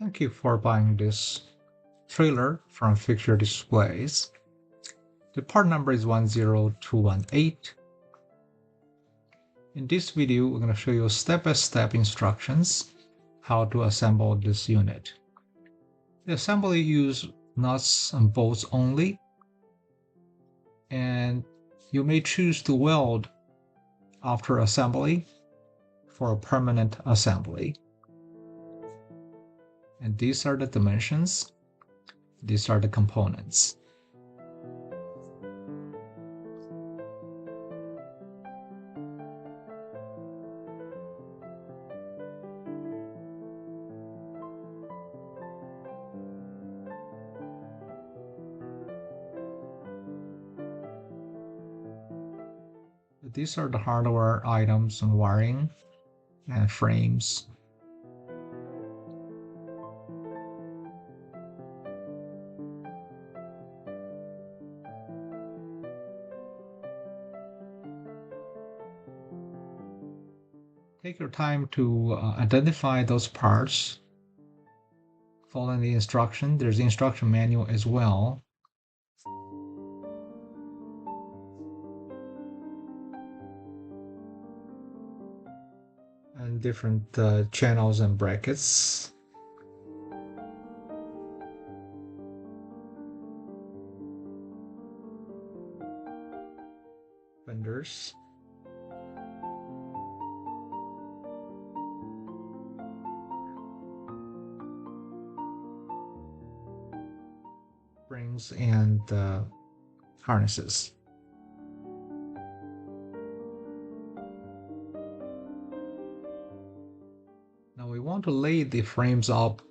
Thank you for buying this trailer from Fixture Displays. The part number is 10218. In this video, we're going to show you step-by-step instructions how to assemble this unit. The assembly uses nuts and bolts only, and you may choose to weld after assembly for a permanent assembly. And these are the dimensions. These are the components. These are the hardware items and wiring and frames. Take your time to identify those parts. Following the instruction, there's the instruction manual as well. And different channels and brackets. Fenders. Springs and harnesses. Now we want to lay the frames up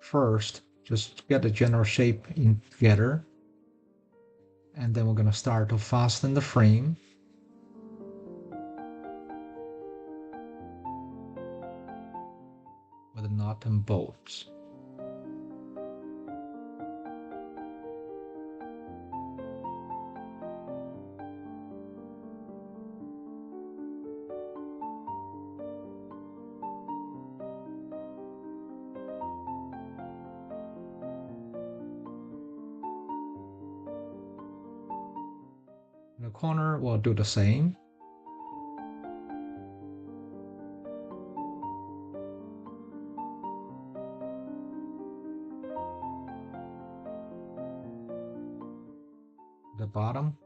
first, just to get the general shape in together. And then we're going to start to fasten the frame. With a nut and bolts. In the corner, we'll do the same. The bottom,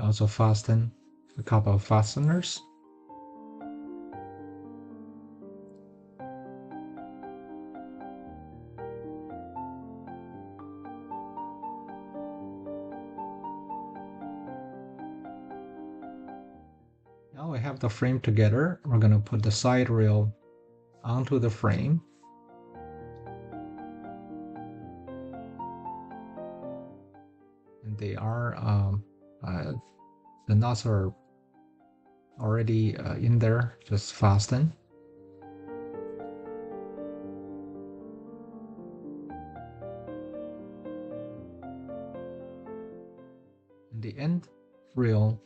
also fasten a couple of fasteners. Now we have the frame together. We're going to put the side rail onto the frame. And they are, the nuts are already in there, just fasten. And the end rail,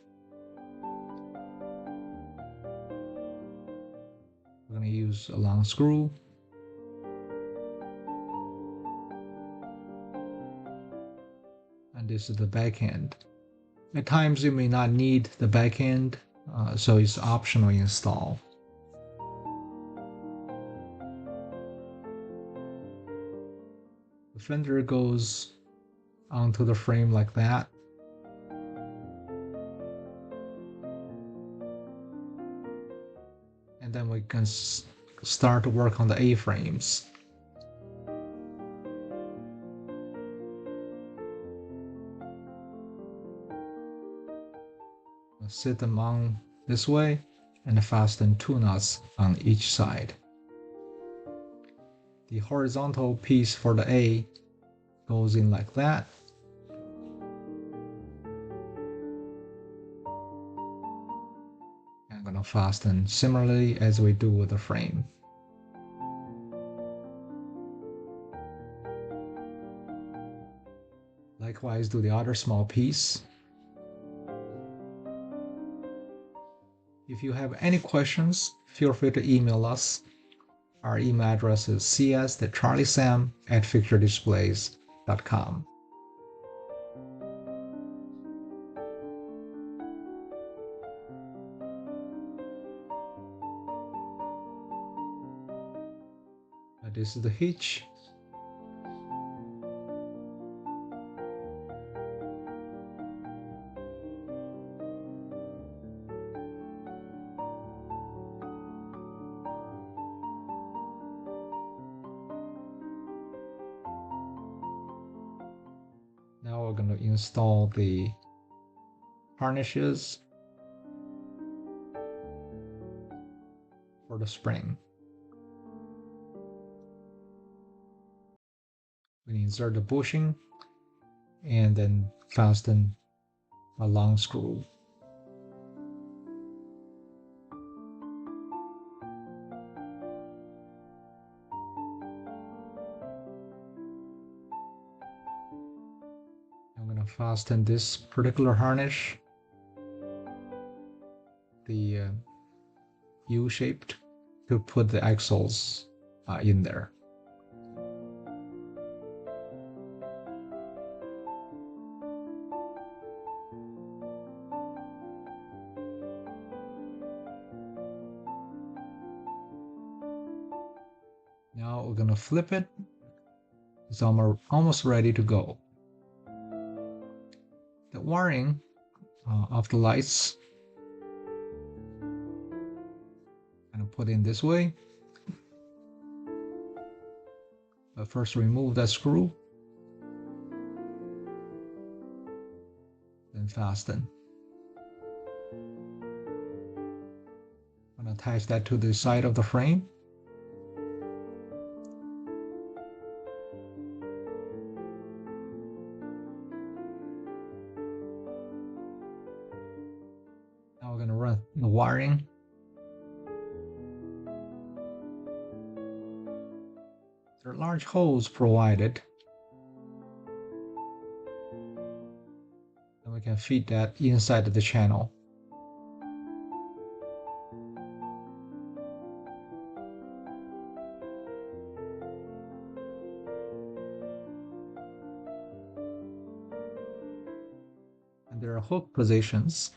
we're going to use a long screw. And this is the back end. At times you may not need the back end, so it's optional install. The fender goes onto the frame like that. And then we can start to work on the A-frames. Sit them on this way and fasten 2 nuts on each side. The horizontal piece for the A goes in like that. I'm going to fasten similarly as we do with the frame. Likewise, do the other small piece. If you have any questions, feel free to email us. Our email address is cs.charliesam@fixturedisplays.com. This is the hitch. Now we're going to install the harnesses for the spring. We insert the bushing and then fasten a long screw. I'm going to fasten this particular harness, the U-shaped, to put the axles in there. Now we're going to flip it. It's almost ready to go. The wiring of the lights, I'm going to put in this way. But first remove that screw, then fasten. I'm going to attach that to the side of the frame. Now we're going to run the wiring. There are large holes provided, and we can feed that inside of the channel. And there are hook positions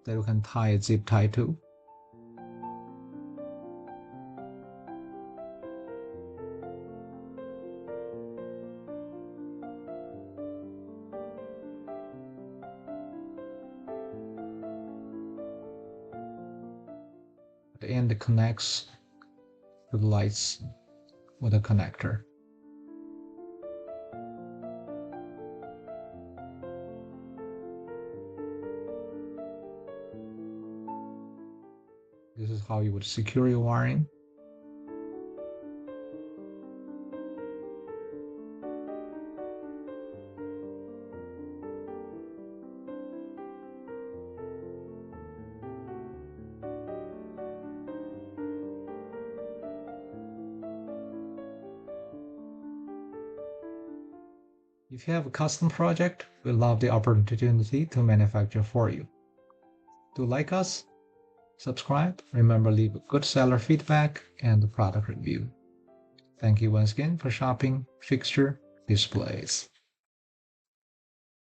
that we can tie a zip tie to. At the end, it connects to the lights with a connector. This is how you would secure your wiring. If you have a custom project, we'd love the opportunity to manufacture for you. Do like us? Subscribe. Remember, leave a good seller feedback and a product review. Thank you once again for shopping Fixture Displays.